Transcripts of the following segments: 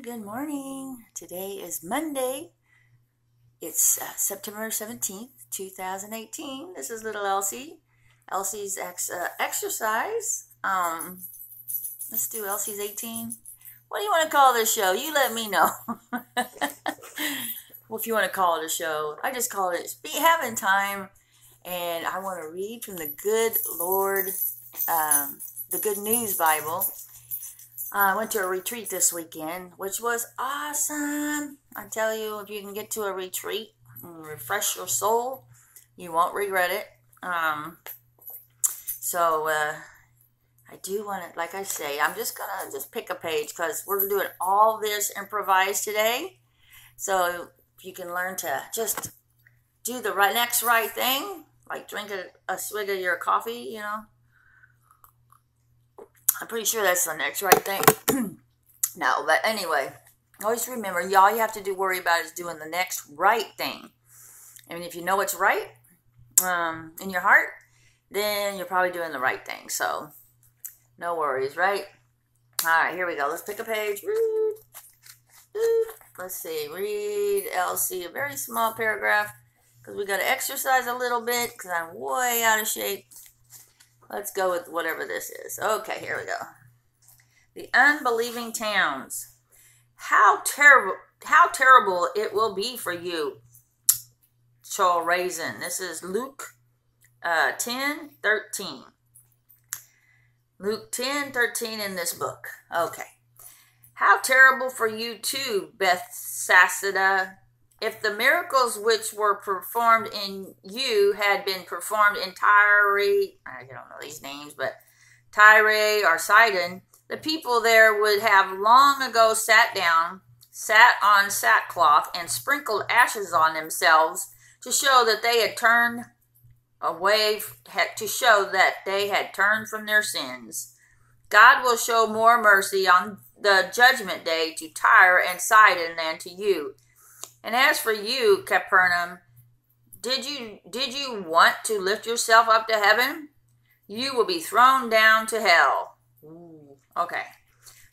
Good morning. Today is Monday. It's September 17th, 2018. This is little Elsie. Elsie's exercise. Let's do Elsie's 18. What do you want to call this show? You let me know. Well, if you want to call it a show, I just call it Be Having Time. And I want to read from the Good Lord, the Good News Bible. I went to a retreat this weekend, which was awesome. I tell you, if you can get to a retreat and refresh your soul, you won't regret it. I do want to, like I say, I'm just going to pick a page because we're doing all this improvised today. So if you can learn to just do the next right thing, like drink a swig of your coffee, you know. I'm pretty sure that's the next right thing. No, but anyway, always remember, all you have to worry about is doing the next right thing. And if you know what's right in your heart, then you're probably doing the right thing. So, no worries, right? All right, here we go. Let's pick a page. Let's see. Read Elsie, a very small paragraph, because we got to exercise a little bit, because I'm way out of shape. Let's go with whatever this is. Okay, here we go. The unbelieving towns. How terrible it will be for you, Chorazin. This is Luke 10:13. Luke 10:13 in this book. Okay. How terrible for you too, Bethsaida. If the miracles which were performed in you had been performed in Tyre, I don't know these names, but Tyre or Sidon, the people there would have long ago sat on sackcloth, and sprinkled ashes on themselves to show that they had turned away, to show that they had turned from their sins. God will show more mercy on the judgment day to Tyre and Sidon than to you. And as for you, Capernaum, did you want to lift yourself up to heaven? You will be thrown down to hell. Ooh, okay.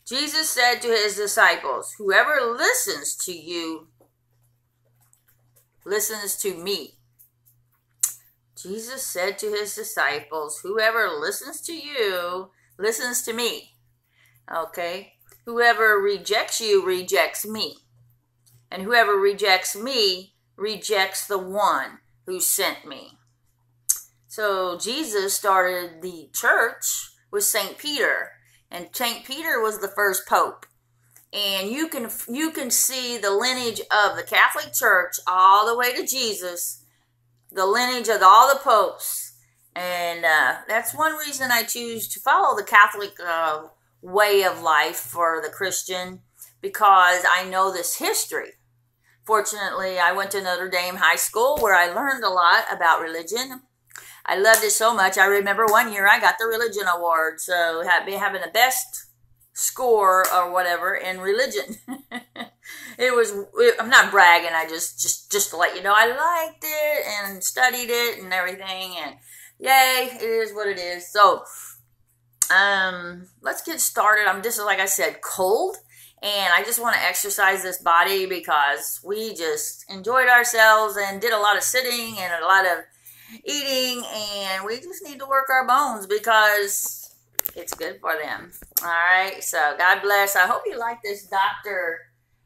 Jesus said to his disciples, whoever listens to you, listens to me. Jesus said to his disciples, whoever listens to you, listens to me. Okay. Whoever rejects you, rejects me. And whoever rejects me, rejects the one who sent me. So Jesus started the church with St. Peter. And St. Peter was the first pope. And you can see the lineage of the Catholic Church all the way to Jesus. The lineage of all the popes. And that's one reason I choose to follow the Catholic way of life for the Christian. Because I know this history. Fortunately, I went to Notre Dame High School where I learned a lot about religion. I loved it so much. I remember one year I got the religion award. So having the best score or whatever in religion. I'm not bragging. I just to let you know, I liked it and studied it and everything. And yay, it is what it is. So, let's get started. I'm just, like I said, cold. And I just want to exercise this body because we just enjoyed ourselves and did a lot of sitting and a lot of eating. And we just need to work our bones because it's good for them. All right. So God bless. I hope you like this Dr.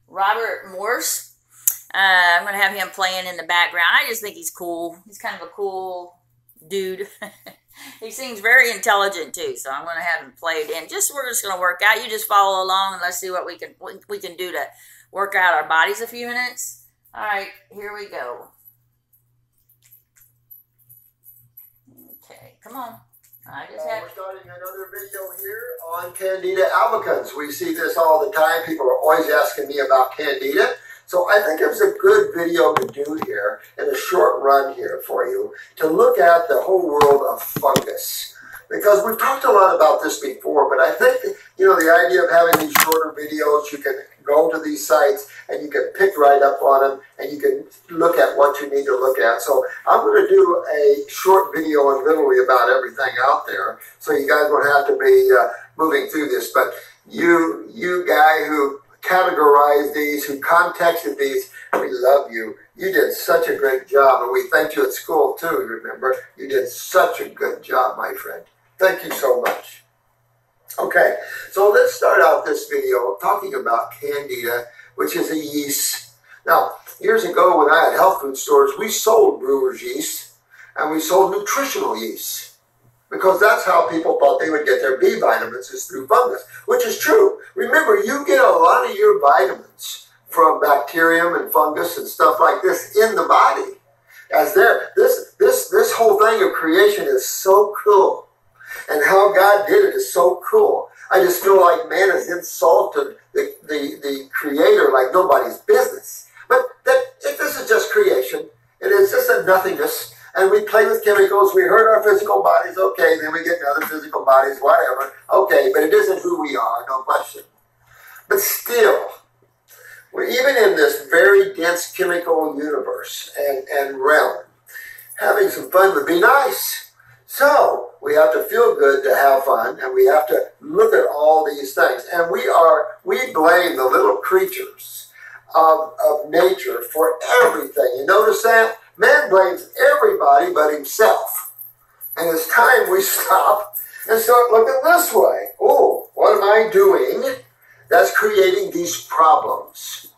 Robert Morse. I'm going to have him playing in the background. I just think he's cool. He's kind of a cool dude. He seems very intelligent too, so I'm going to have him played in. We're just going to work out. You just follow along and let's see what we can do to work out our bodies a few minutes. All right, here we go. Okay, come on. We're starting another video here on Candida albicans. We see this all the time. People are always asking me about Candida. So I think it was a good video to do here in a short run here for you to look at the whole world of fungus. Because we've talked a lot about this before, but I think, the idea of having these shorter videos, you can go to these sites and you can pick right up on them and you can look at what you need to look at. So I'm going to do a short video on literally about everything out there. So you guys won't have to be moving through this. But you guy who categorized these, who contexted these. We love you. You did such a great job, and we thanked you at school too, remember? You did such a good job, my friend. Thank you so much. Okay, so let's start out this video talking about Candida, which is a yeast. Now, years ago when I had health food stores, we sold brewer's yeast, and we sold nutritional yeast, because that's how people thought they would get their B vitamins, is through fungus, which is true. Remember, you get a lot of your vitamins from bacterium and fungus and stuff like this in the body. As this whole thing of creation is so cool. And how God did it is so cool. I just feel like man has insulted the Creator like nobody's business. But this is just creation. It is just a nothingness. And we play with chemicals. We hurt our physical bodies. Okay, then we get other physical bodies, whatever. Okay, but it isn't who we are, no question. But still, we're even in this very dense chemical universe and realm. Having some fun would be nice. So we have to feel good to have fun, and we have to look at all these things. And we blame the little creatures of nature for everything. You notice that? Man blames everybody but himself. And it's time we stop and start looking this way. Oh, what am I doing that's creating these problems?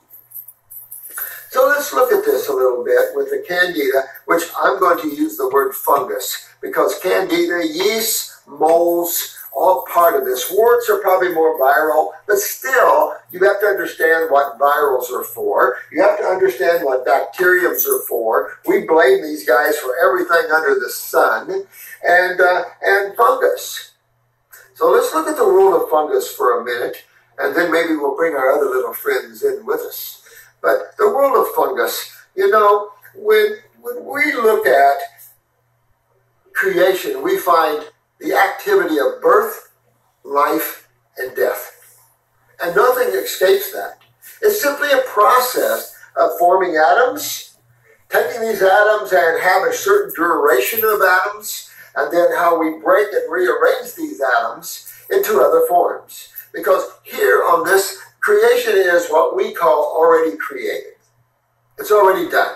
So let's look at this a little bit with the Candida, which I'm going to use the word fungus, because Candida, yeast, molds, all part of this. Warts are probably more viral, but still, you have to understand what virals are for. You have to understand what bacteriums are for. We blame these guys for everything under the sun, and fungus. So let's look at the rule of fungus for a minute, and then maybe we'll bring our other little friends in with us. But the world of fungus, you know, when we look at creation, we find the activity of birth, life, and death. And nothing escapes that. It's simply a process of forming atoms, taking these atoms and have a certain duration of atoms, and then how we break and rearrange these atoms into other forms. Because here on this, creation is what we call already created. It's already done.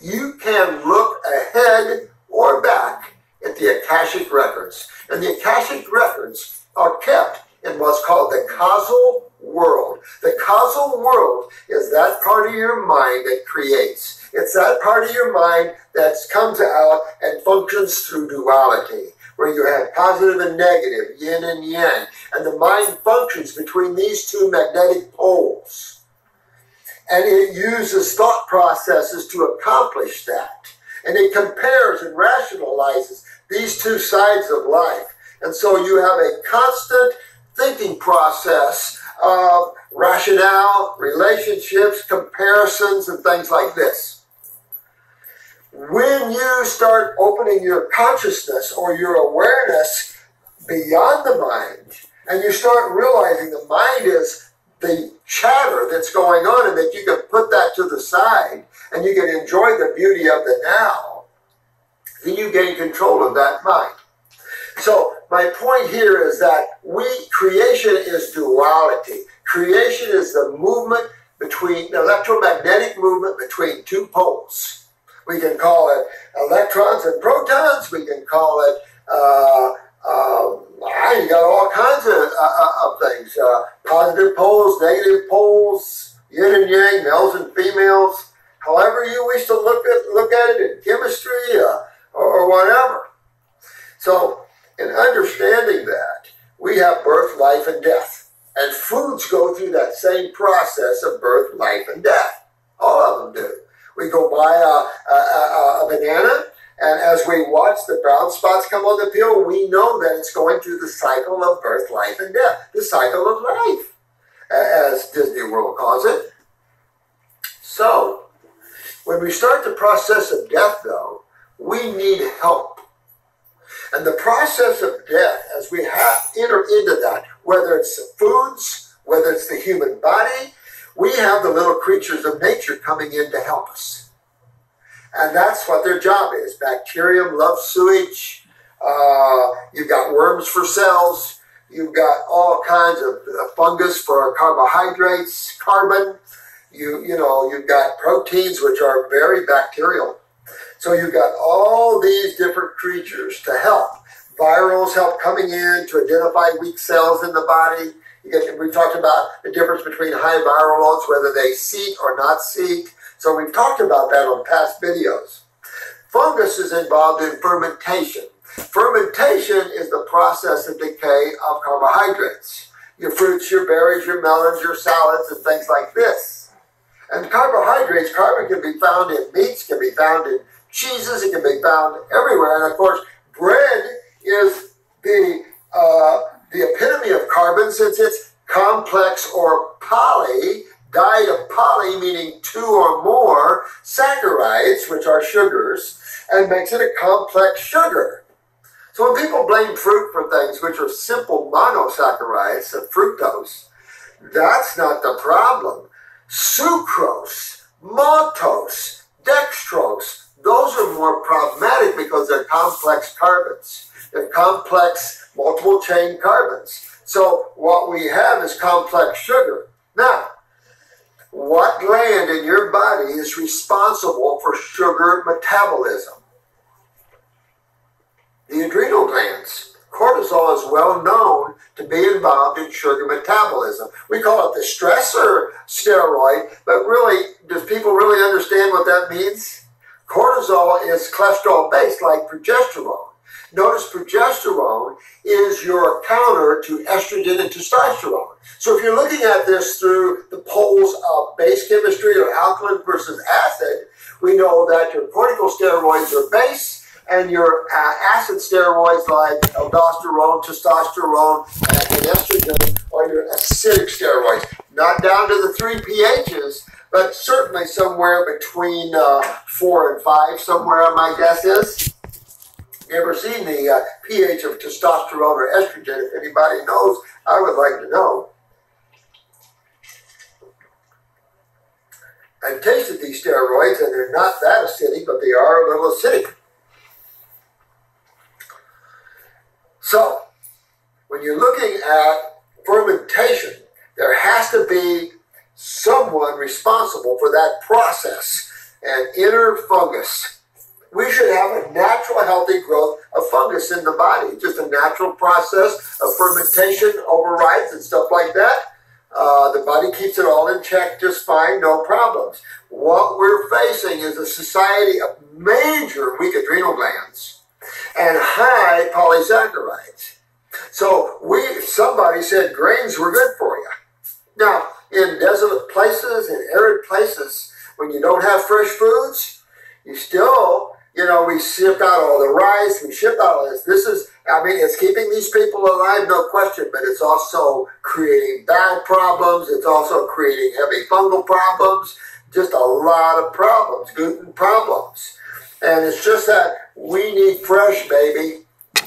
You can look ahead or back at the Akashic records. And the Akashic records are kept in what's called the causal world. The causal world is that part of your mind that creates. It's that part of your mind that comes out and functions through duality, where you have positive and negative, yin and yang. And the mind functions between these two magnetic poles. And it uses thought processes to accomplish that. And it compares and rationalizes these two sides of life. And so you have a constant thinking process of rationale, relationships, comparisons, and things like this. When you start opening your consciousness or your awareness beyond the mind, and you start realizing the mind is the chatter that's going on, and that you can put that to the side and you can enjoy the beauty of the now, then you gain control of that mind. So my point here is that creation is duality. Creation is the movement between, the electromagnetic movement between two poles. We can call it electrons and protons. We can call it, you got all kinds of things. Positive poles, negative poles, yin and yang, males and females. However you wish to look at it in chemistry or whatever. So in understanding that, we have birth, life, and death. And foods go through that same process of birth, life, and death. All of them do. We go buy a banana, and as we watch the brown spots come on the peel, we know that it's going through the cycle of birth, life, and death. The cycle of life, as Disney World calls it. So, when we start the process of death, though, we need help. And the process of death, as we enter into that, whether it's the foods, whether it's the human body, we have the little creatures of nature coming in to help us. And that's what their job is. Bacterium loves sewage. You've got worms for cells. You've got all kinds of fungus for carbohydrates, carbon. You've got proteins, which are very bacterial. So you've got all these different creatures to help. Virals help coming in to identify weak cells in the body. We talked about the difference between high viral loads, whether they seek or not seek. So we've talked about that on past videos. Fungus is involved in fermentation. Fermentation is the process of decay of carbohydrates. Your fruits, your berries, your melons, your salads, and things like this. And carbohydrates, carbon can be found in meats, can be found in cheeses, it can be found everywhere. And of course, bread is the epitome of carbon, since it's complex or poly, diet of poly, meaning 2 or more saccharides, which are sugars, and makes it a complex sugar. So when people blame fruit for things which are simple monosaccharides, of fructose, that's not the problem. Sucrose, maltose, dextrose, those are more problematic because they're complex carbons. They're complex multiple chain carbons. So what we have is complex sugar. Now, what gland in your body is responsible for sugar metabolism? The adrenal glands. Cortisol is well known to be involved in sugar metabolism. We call it the stressor steroid, but really, does people really understand what that means? Cortisol is cholesterol-based like progesterone. Notice progesterone is your counter to estrogen and testosterone. So if you're looking at this through the poles of base chemistry or alkaline versus acid, we know that your corticosteroids are base, and your acid steroids like aldosterone, testosterone, and estrogen are your acidic steroids. Not down to the 3 pHs, but certainly somewhere between 4 and 5, somewhere my guess is. You ever seen the pH of testosterone or estrogen? If anybody knows, I would like to know. I've tasted these steroids, and they're not that acidic, but they are a little acidic. So, when you're looking at fermentation, there has to be someone responsible for that process, an inner fungus. We should have a natural, healthy growth of fungus in the body. Just a natural process of fermentation, overrides and stuff like that. The body keeps it all in check just fine, no problems. What we're facing is a society of major weak adrenal glands and high polysaccharides. So somebody said grains were good for you. Now, in desolate places, in arid places, when you don't have fresh foods, you still, we ship out all the rice, we ship out all this. It's keeping these people alive, no question, but it's also creating bowel problems. It's also creating heavy fungal problems, just a lot of problems, gluten problems. And it's just that we need fresh, baby.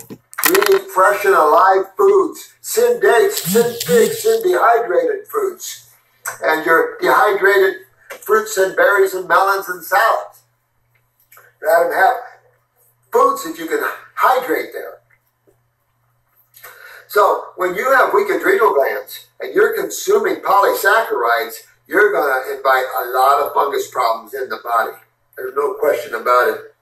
We need fresh and alive foods. Sin dates, sin figs, sin dehydrated fruits. And your dehydrated fruits and berries and melons and salads. Rather than have foods that you can hydrate there. So when you have weak adrenal glands and you're consuming polysaccharides, you're going to invite a lot of fungus problems in the body. There's no question about it.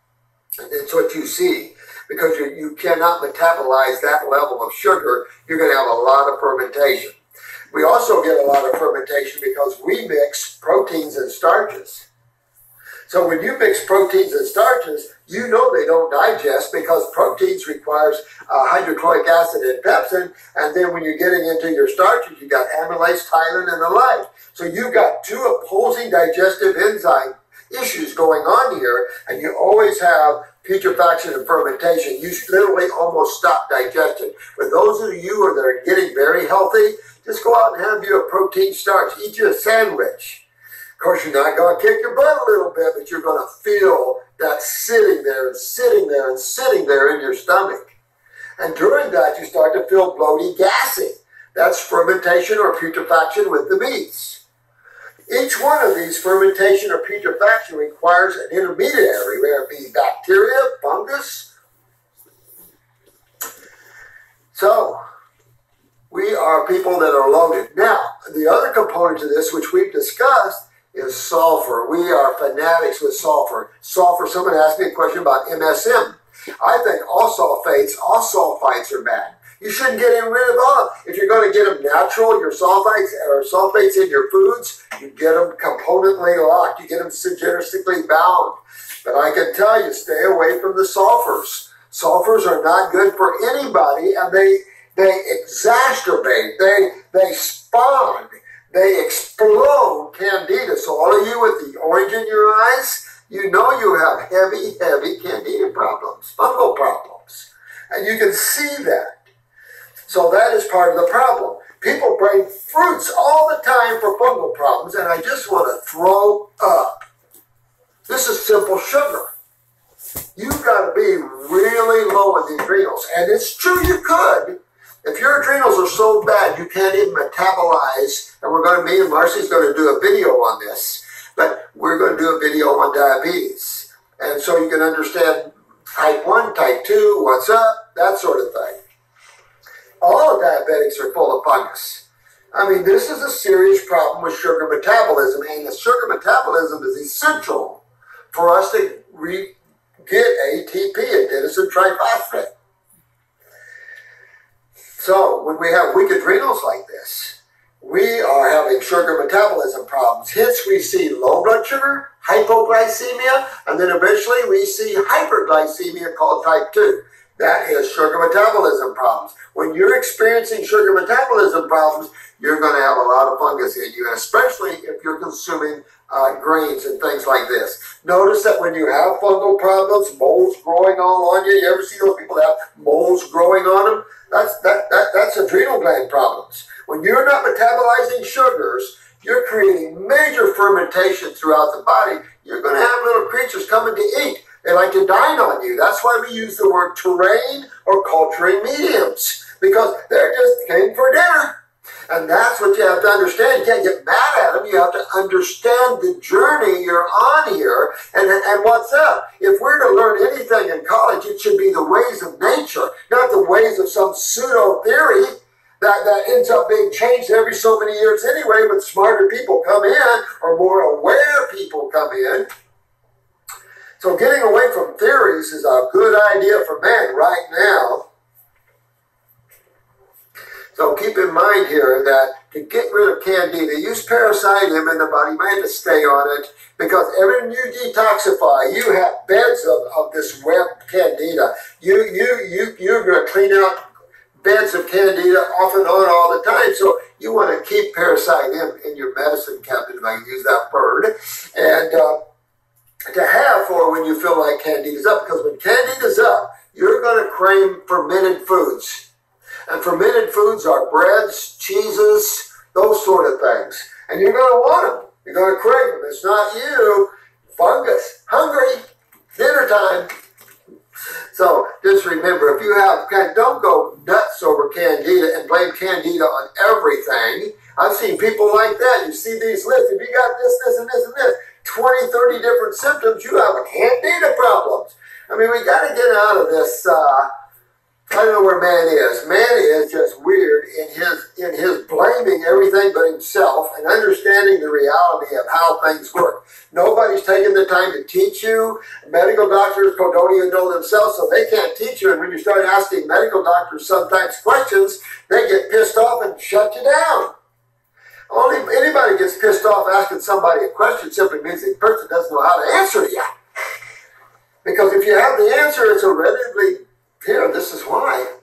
And it's what you see. Because you cannot metabolize that level of sugar, you're going to have a lot of fermentation. We also get a lot of fermentation because we mix proteins and starches. So when you mix proteins and starches, you know they don't digest because proteins requires hydrochloric acid and pepsin. And then when you're getting into your starches, you got amylase, tyrin, and the like. So you've got 2 opposing digestive enzyme issues going on here, and you always have putrefaction and fermentation. You literally almost stop digestion. For those of you that are getting very healthy, just go out and have you a protein starch. Eat you a sandwich. Of course, you're not going to kick your butt a little bit, but you're going to feel that sitting there and sitting there and sitting there in your stomach. And during that, you start to feel bloaty, gassy. That's fermentation or putrefaction with the meats. Each one of these, fermentation or putrefaction, requires an intermediary, whether it be bacteria, fungus. So, We are people that are loaded. Now, the other component to this, which we've discussed, is sulfur. We are fanatics with sulfur. Sulfur, someone asked me a question about MSM. I think all sulfites are bad. You shouldn't get rid of all. If you're going to get them natural, your sulfates in your foods, you get them componently locked. You get them synergistically bound. But I can tell you, stay away from the sulfurs. Sulfurs are not good for anybody, and they exacerbate, they spawn, they explode candida. So all of you with the orange in your eyes, you know you have heavy, heavy candida problems, fungal problems. And you can see that. So that is part of the problem. People bring fruits all the time for fungal problems, and I just want to throw up. This is simple sugar. You've got to be really low in the adrenals. And it's true you could. If your adrenals are so bad you can't even metabolize, and me and Marcy's going to do a video on this, but we're going to do a video on diabetes. And so you can understand type 1, type 2, what's up, that sort of thing. All diabetics are full of fungus. I mean, this is a serious problem with sugar metabolism, and the sugar metabolism is essential for us to get ATP, adenosine triphosphate. So when we have weak adrenals like this, we are having sugar metabolism problems. Hence we see low blood sugar, hypoglycemia, and then eventually we see hyperglycemia called type 2. That is sugar metabolism problems. When you're experiencing sugar metabolism problems, you're going to have a lot of fungus in you, especially if you're consuming grains and things like this. Notice that when you have fungal problems, moles growing all on you, you ever see those people that have moles growing on them? That's adrenal gland problems. When you're not metabolizing sugars, you're creating major fermentation throughout the body. You're going to have little creatures coming to eat. They like to dine on you. That's why we use the word terrain or culturing mediums, because they're just came for dinner. And that's what you have to understand. You can't get mad at them. You have to understand the journey you're on here and what's up. If we're to learn anything in college, it should be the ways of nature, not the ways of some pseudo theory that ends up being changed every so many years anyway, when smarter people come in or more aware people come in. So getting away from theories is a good idea for man right now. So keep in mind here that to get rid of candida, use Parasitum in the body. You might have to stay on it, because every time you detoxify, you have beds of this web candida. You're going to clean out beds of candida off and on all the time. So you want to keep Parasitum in your medicine cabinet, if I can use that word, and to have for when you feel like candida's up, because when candida's up, you're going to crave fermented foods. And fermented foods are breads, cheeses, those sort of things. And you're going to want them. You're going to crave them. It's not you. Fungus. Hungry. Dinner time. So just remember, if you have, don't go nuts over candida and blame candida on everything. I've seen people like that. You see these lists. If you got this, this, and this, and this, 20, 30 different symptoms, you have a candida problems. I mean, we got to get out of this, I don't know where man is. Man is just weird in his blaming everything but himself and understanding the reality of how things work. Nobody's taking the time to teach you. Medical doctors don't even know themselves, so they can't teach you. And when you start asking medical doctors sometimes questions, they get pissed off and shut you down. Only anybody gets pissed off asking somebody a question simply means the person doesn't know how to answer you. Because if you have the answer, it's a relatively, here, this is why.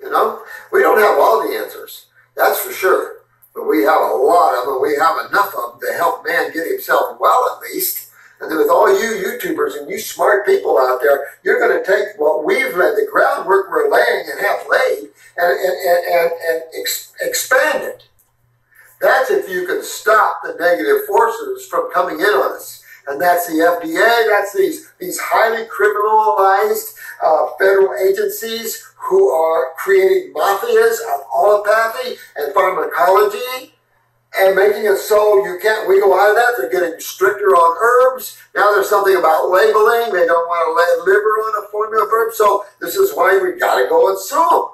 You know, we don't have all the answers, that's for sure. But we have a lot of them. We have enough of them to help man get himself well, at least. And then with all you YouTubers and you smart people out there, you're going to take what we've laid, the groundwork we're laying and have laid, and expand it. That's if you can stop the negative forces from coming in on us. And that's the FDA, that's these highly criminalized federal agencies who are creating mafias of allopathy and pharmacology and making it so you can't wiggle out of that. They're getting stricter on herbs. Now there's something about labeling. They don't want to lay liver on a formula of herbs. So this is why we got to go and sue them.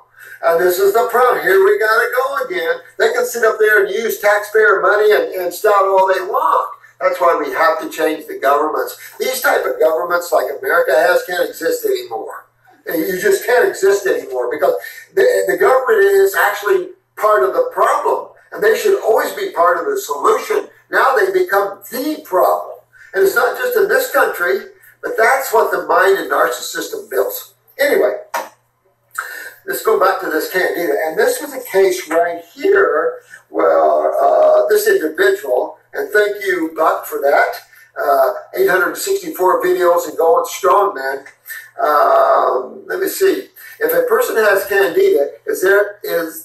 And this is the problem. Here we got to go again. They can sit up there and use taxpayer money and start all they want. That's why we have to change the governments. These type of governments like America has can't exist anymore. You just can't exist anymore because the government is actually part of the problem. And they should always be part of the solution. Now they become the problem. And it's not just in this country, but that's what the mind and narcissist system builds. Anyway, let's go back to this Candida. And this was a case right here where this individual, and thank you, Buck, for that. 864 videos and going strong, man. Let me see. If a person has Candida, is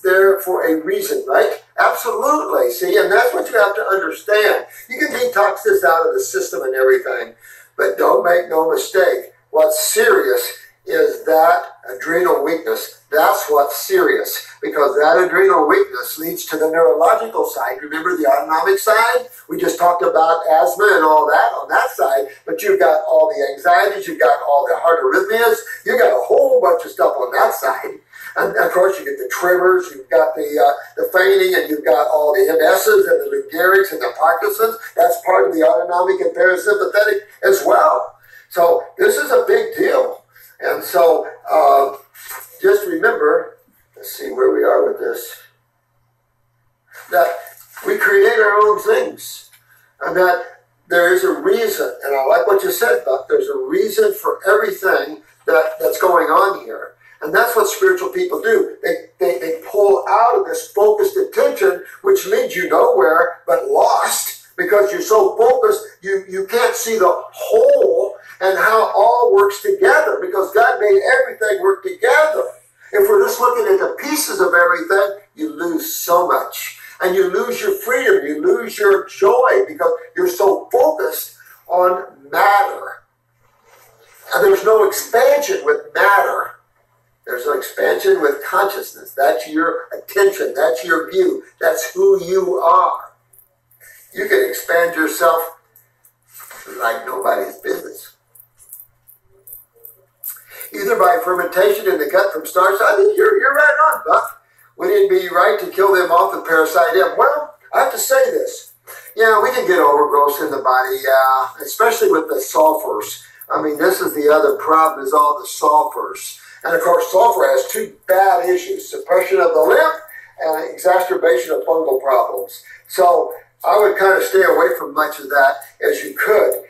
there for a reason, right? Absolutely. See, and that's what you have to understand. You can detox this out of the system and everything, but don't make no mistake. What's serious is that adrenal weakness. That's what's serious, because that adrenal weakness leads to the neurological side. Remember the autonomic side? We just talked about asthma and all that on that side, but you've got all the anxieties, you've got all the heart arrhythmias, you've got a whole bunch of stuff on that side. And of course you get the tremors, you've got the fainting, and you've got all the MSs and the Lou Gehrig's and the Parkinson's. That's part of the autonomic and parasympathetic as well. So this is a big deal. And so just remember, let's see where we are with this, that we create our own things, and that there is a reason. And I like what you said, Buck. There's a reason for everything that's going on here. And that's what spiritual people do. They pull out of this focused attention, which leads you nowhere but lost, because you're so focused, you can't see the whole and how all works together, because God made everything work together. If we're just looking at the pieces of everything, you lose so much. And you lose your freedom, you lose your joy, because you're so focused on matter. And there's no expansion with matter. There's no expansion with consciousness. That's your attention, that's your view, that's who you are. You can expand yourself like nobody's business. Either by fermentation in the gut from starch. I think you're right on, Buck. Would it be right to kill them off with parasite M? Well, I have to say this. Yeah, we can get overgrowth in the body, especially with the sulfurs. I mean, this is the other problem, is all the sulfurs. And of course, sulfur has two bad issues: suppression of the lymph and exacerbation of fungal problems. So I would kind of stay away from much of that as you could.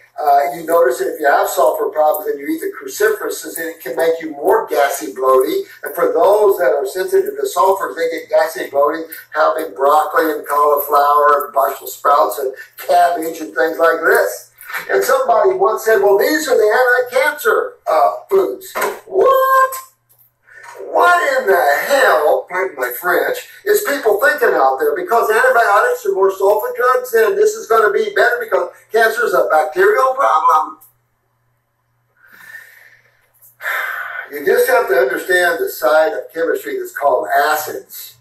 You notice that if you have sulfur problems and you eat the cruciferous, it can make you more gassy, bloaty. And for those that are sensitive to sulfur, they get gassy, bloating, having broccoli and cauliflower and Brussels sprouts and cabbage and things like this. And somebody once said, well, these are the anti-cancer foods. What? What in the hell, pardon my French, is people thinking out there? Because antibiotics are more sulfur drugs, and this is going to be better because cancer is a bacterial problem? You just have to understand the side of chemistry that's called acids,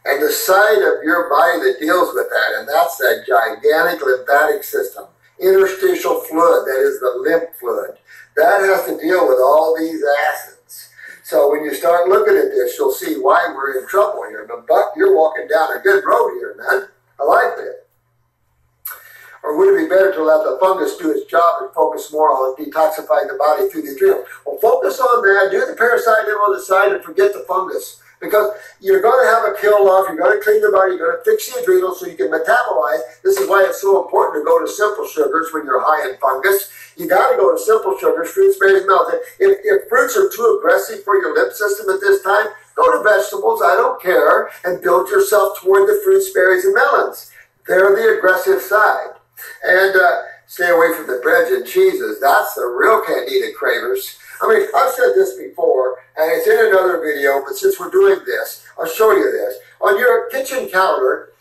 and the side of your body that deals with that, and that's that gigantic lymphatic system, interstitial fluid, that is the lymph fluid. That has to deal with all these acids. So when you start looking at this, you'll see why we're in trouble here. But Buck, you're walking down a good road here, man. I like that. Or would it be better to let the fungus do its job and focus more on detoxifying the body through the adrenal? Well, focus on that. Do the parasite on the side and forget the fungus. Because you're going to have a kill-off, you're going to clean the body, you're going to fix the adrenal so you can metabolize. This is why it's so important to go to simple sugars when you're high in fungus. You got to go to simple sugars, fruits, berries, melons. If fruits are too aggressive for your lymph system at this time, go to vegetables, I don't care, and build yourself toward the fruits, berries, and melons. They're the aggressive side. And stay away from the breads and cheeses. That's the real Candida cravers. I mean, I've said this before, and it's in another video, but since we're doing this, I'll show you this. On your kitchen counter,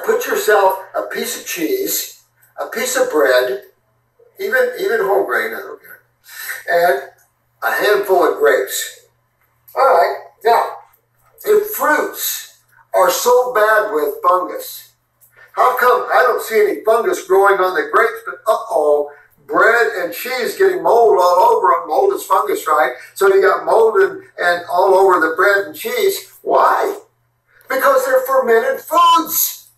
put yourself a piece of cheese, a piece of bread, even whole grain, I don't care, and a handful of grapes. All right, now, if fruits are so bad with fungus, how come I don't see any fungus growing on the grapes, but uh-oh, bread and cheese getting mold all over them. Mold is fungus, right? So you got mold and all over the bread and cheese. Why? Because they're fermented foods.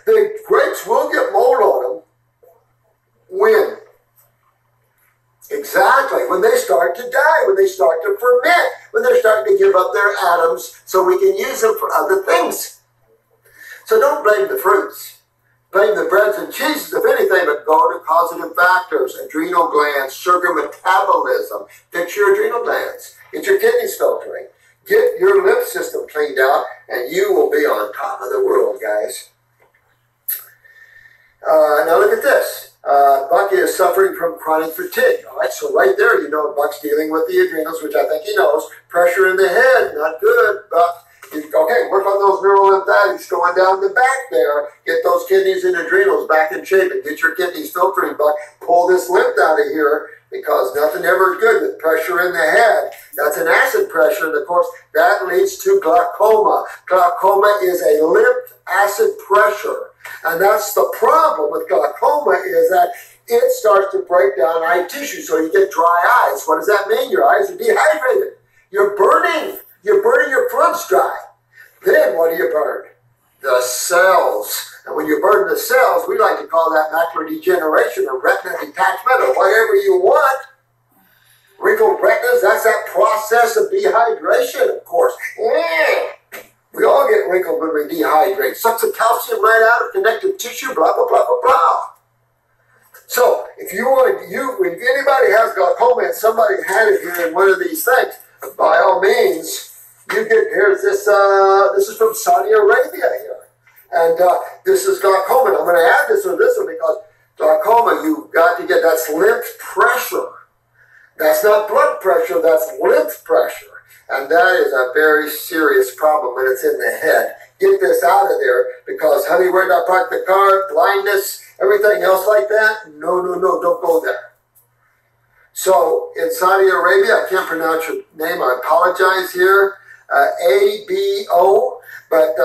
The grapes will get mold on them. When? Exactly, when they start to die, when they start to ferment, when they're starting to give up their atoms so we can use them for other things. So don't blame the fruits. Blame the breads and cheeses, if anything, but go to causative factors, adrenal glands, sugar metabolism. Fix your adrenal glands. Get your kidneys filtering. Get your lymph system cleaned out, and you will be on top of the world, guys. Now look at this. Bucky is suffering from chronic fatigue. All right, so right there, you know Buck's dealing with the adrenals, which I think he knows. Pressure in the head, not good, Buck. Okay, work on those neural lymphatics going down the back there. Get those kidneys and adrenals back in shape and get your kidneys filtering, Buck. Pull this lymph out of here because nothing ever is good with pressure in the head. That's an acid pressure, and of course, that leads to glaucoma. Glaucoma is a lymph acid pressure. And that's the problem with glaucoma is that it starts to break down eye tissue, so you get dry eyes. What does that mean? Your eyes are dehydrated. You're burning. You're burning your fluids dry. Then what do you burn? The cells. And when you burn the cells, we like to call that macular degeneration or retina detachment or whatever you want. Wrinkled retinas, that's that process of dehydration, of course. We all get wrinkled when we dehydrate. Sucks the calcium right out of connective tissue, blah, blah, blah, blah, blah. So, if you want to, if anybody has glaucoma and somebody had it here in one of these things, by all means, you get, here's this, this is from Saudi Arabia here. And this is glaucoma. And I'm going to add this or this one because glaucoma, you've got to get, that's lymph pressure. That's not blood pressure, that's lymph pressure. And that is a very serious problem when it's in the head. Get this out of there because, honey, where'd I park the car? Blindness, everything else like that? No, no, no, don't go there. So in Saudi Arabia, I can't pronounce your name, I apologize here, ABO, but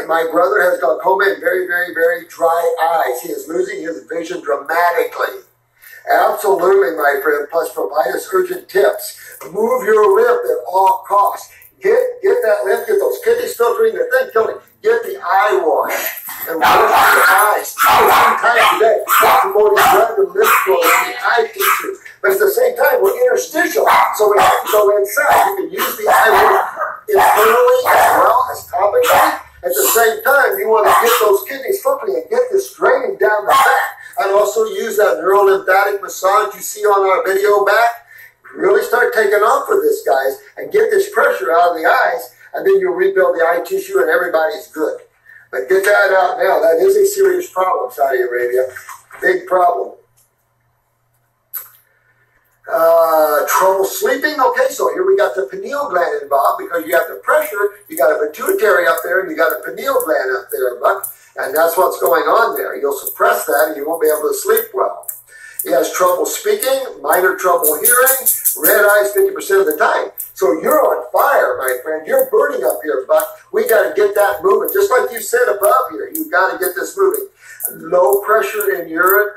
my brother has glaucoma and very, very, very dry eyes. He is losing his vision dramatically. Absolutely, my friend, plus provide urgent tips. Move your lymph at all costs. Get that lymph, get those kidneys filtering, the thing filtering. Get the eye wash and wash your eyes 2 times a day. That's promoting blood and lymph flow in the eye tissue. But at the same time, we're interstitial, so we have to go inside. You can use the eye wash internally as well as topically. At the same time, you want to get those kidneys filtering and get this draining down the back. And also use that neurolymphatic massage you see on our video back. Really start taking off with this, guys, and get this pressure out of the eyes, and then you'll rebuild the eye tissue and everybody's good. But get that out now. That is a serious problem, Saudi Arabia. Big problem. Trouble sleeping. Okay, so here we got the pineal gland involved because you have the pressure, you got a pituitary up there, and you got a pineal gland up there, Buck. And that's what's going on there. You'll suppress that and you won't be able to sleep well. He has trouble speaking, minor trouble hearing, red eyes 50% of the time. So you're on fire, my friend. You're burning up here, Buck. We got to get that moving. Just like you said above here, you've got to get this moving. Low pressure in urine.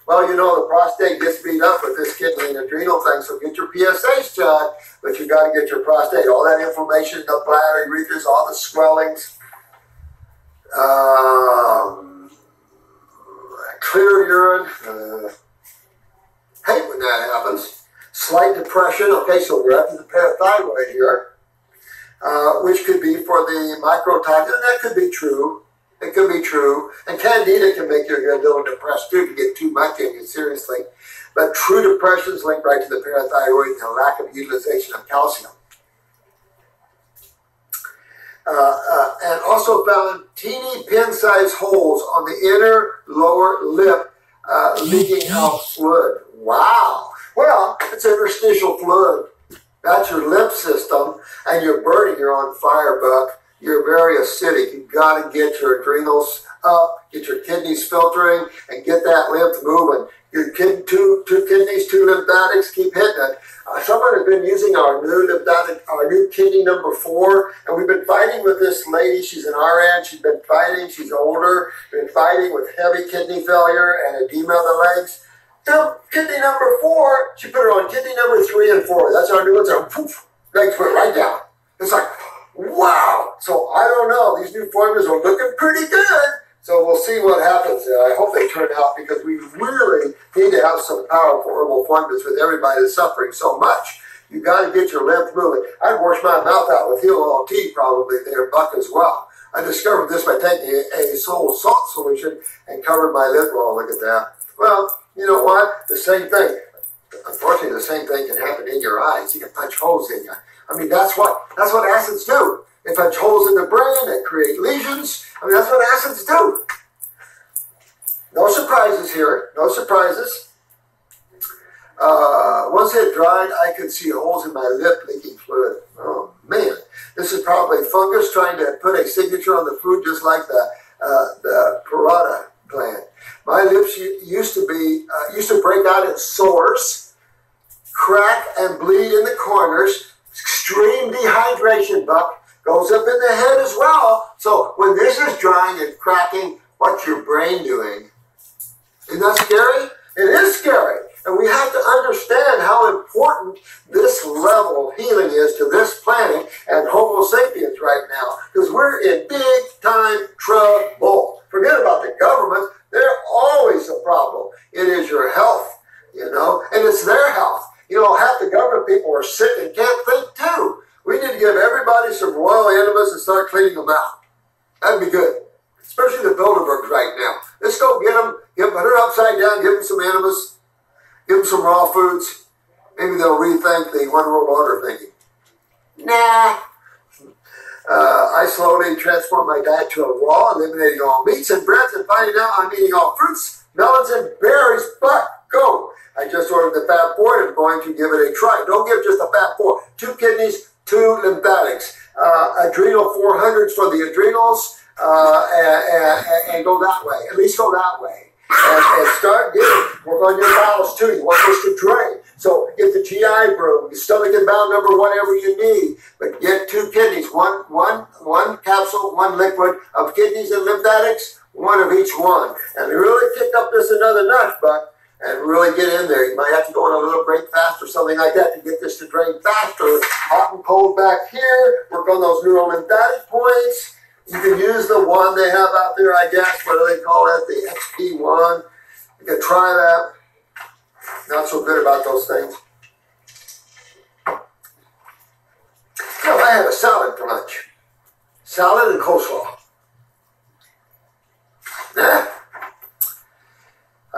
Well, you know, the prostate gets beat up with this kidney and adrenal thing, so get your PSAs checked, but you got to get your prostate. All that inflammation in the bladder, urethra, all the swellings. Clear urine. Hate when that happens. Slight depression. Okay, so we're up to the parathyroid here, which could be for the microtoxin. That could be true. It could be true. And candida can make you a little depressed too if you get too much in you, seriously. But true depression is linked right to the parathyroid and the lack of utilization of calcium. And also found teeny pin-sized holes on the inner lower lip leaking out fluid. Wow. Well, it's interstitial fluid. That's your lymph system, and you're burning. You're on fire, Buck. You're very acidic. You've got to get your adrenals up, get your kidneys filtering, and get that lymph moving. Your two kidneys, 2 lymphatics, keep hitting it. Someone has been using our new lymphatic, our new kidney number 4, and we've been fighting with this lady. She's an RN. She's been fighting. She's older. Been fighting with heavy kidney failure and edema of the legs. kidney number 4, she put her on kidney number 3 and 4. That's our new ones. Legs went right down. It's like, wow. So I don't know. These new formulas are looking pretty good. So we'll see what happens. I hope they turn out, because we really need to have some powerful herbal formulas with everybody that's suffering so much. You got to get your lymph moving. I'd wash my mouth out with heal all tea probably there, Buck, as well. I discovered this by taking a soul salt solution and covered my lip. Oh, look at that. Well, you know what? The same thing. Unfortunately, the same thing can happen in your eyes. You can punch holes in you. I mean, that's what acids do. They punch holes in the brain. They create lesions. I mean, that's what acids do. No surprises here. No surprises. Once it dried, I could see holes in my lip leaking fluid. Oh, man. This is probably fungus trying to put a signature on the food, just like the parotid gland. My lips used to break out in sores, crack and bleed in the corners. Extreme dehydration, Buck, goes up in the head as well. So when this is drying and cracking, what's your brain doing? Isn't that scary? It is scary. And we have to understand how important this level of healing is to this planet and Homo sapiens right now, because we're in big time trouble. Forget about the government. They're always a problem. It is your health, you know, and it's their health. You know, half the government people are sick and can't think too. We need to give everybody some royal enemas and start cleaning them out. That'd be good. Especially the Bilderbergs right now. Let's go get them, put her upside down, give them some enemas. Give them some raw foods. Maybe they'll rethink the one world order thinking. Nah. I slowly transformed my diet to a raw, eliminating all meats and breads, and finding out I'm eating all fruits, melons, and berries. But go. I just ordered the Fat 4 and I'm going to give it a try. Don't give just the Fat 4. 2 kidneys, 2 lymphatics. Adrenal 400s for the adrenals, and go that way. At least go that way. And start work on your bowels too. You want this to drain. So get the GI broom, your stomach and bowel number, whatever you need. But get 2 kidneys, one capsule, 1 liquid of kidneys and lymphatics, 1 of each one. And really kick up this another notch, Buck, and really get in there. You might have to go on a little break fast or something like that to get this to drain faster. Hot and cold back here. Work on those neurolymphatic points. You can use the one they have out there, I guess. What do they call it? The XP1. You can try that. Not so good about those things. So I had a salad for lunch. Salad and coleslaw.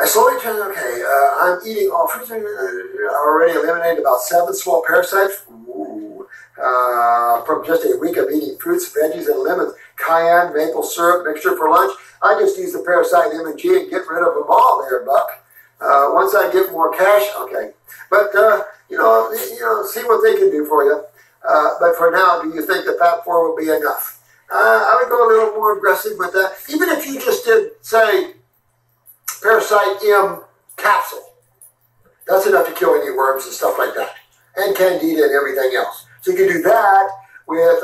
I slowly turned, okay, I'm eating all fruits. I already eliminated about 7 small parasites. Ooh. From just a week of eating fruits, veggies, and lemons. Cayenne, maple syrup mixture for lunch. I just use the parasite M&G and get rid of them all there, Buck. Once I get more cash, okay. But, you know, see what they can do for you. But for now, do you think the Fat 4 will be enough? I would go a little more aggressive with that. Even if you just did, say, Parasite M capsule. That's enough to kill any worms and stuff like that. And candida and everything else. So you can do that with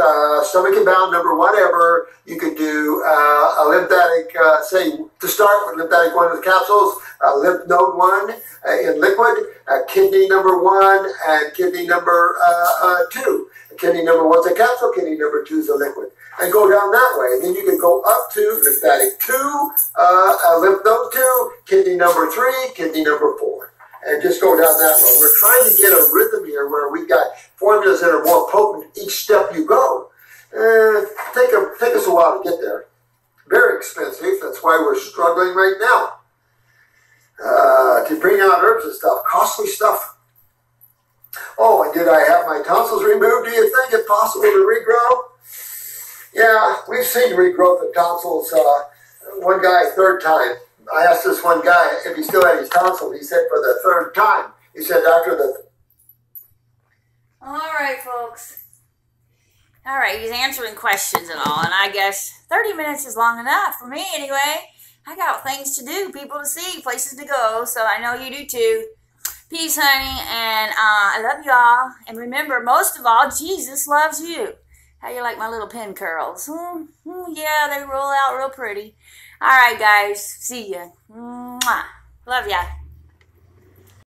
stomach and bowel number, whatever. You could do a lymphatic, say, to start with lymphatic 1 with capsules, lymph node 1 in liquid, kidney number 1, and kidney number 2. Kidney number 1 is a capsule, kidney number 2 is a liquid. And go down that way. And then you can go up to lymphatic 2, lymph node 2, kidney number 3, kidney number 4. And just go down that road. We're trying to get a rhythm here where we've got formulas that are more potent each step you go. Take us a while to get there. Very expensive. That's why we're struggling right now. To bring out herbs and stuff. Costly stuff. Oh, and did I have my tonsils removed? Do you think it's possible to regrow? Yeah, we've seen regrowth of tonsils. One guy, 3rd time. I asked this one guy if he still had his tonsils. He said for the 3rd time. He said after the... All right, folks. All right, he's answering questions and all. And I guess 30 minutes is long enough for me anyway. I got things to do, people to see, places to go. So I know you do too. Peace, honey. And I love y'all. And remember, most of all, Jesus loves you. How you like my little pin curls? Yeah, they roll out real pretty. All right, guys. See ya. Mwah. Love ya.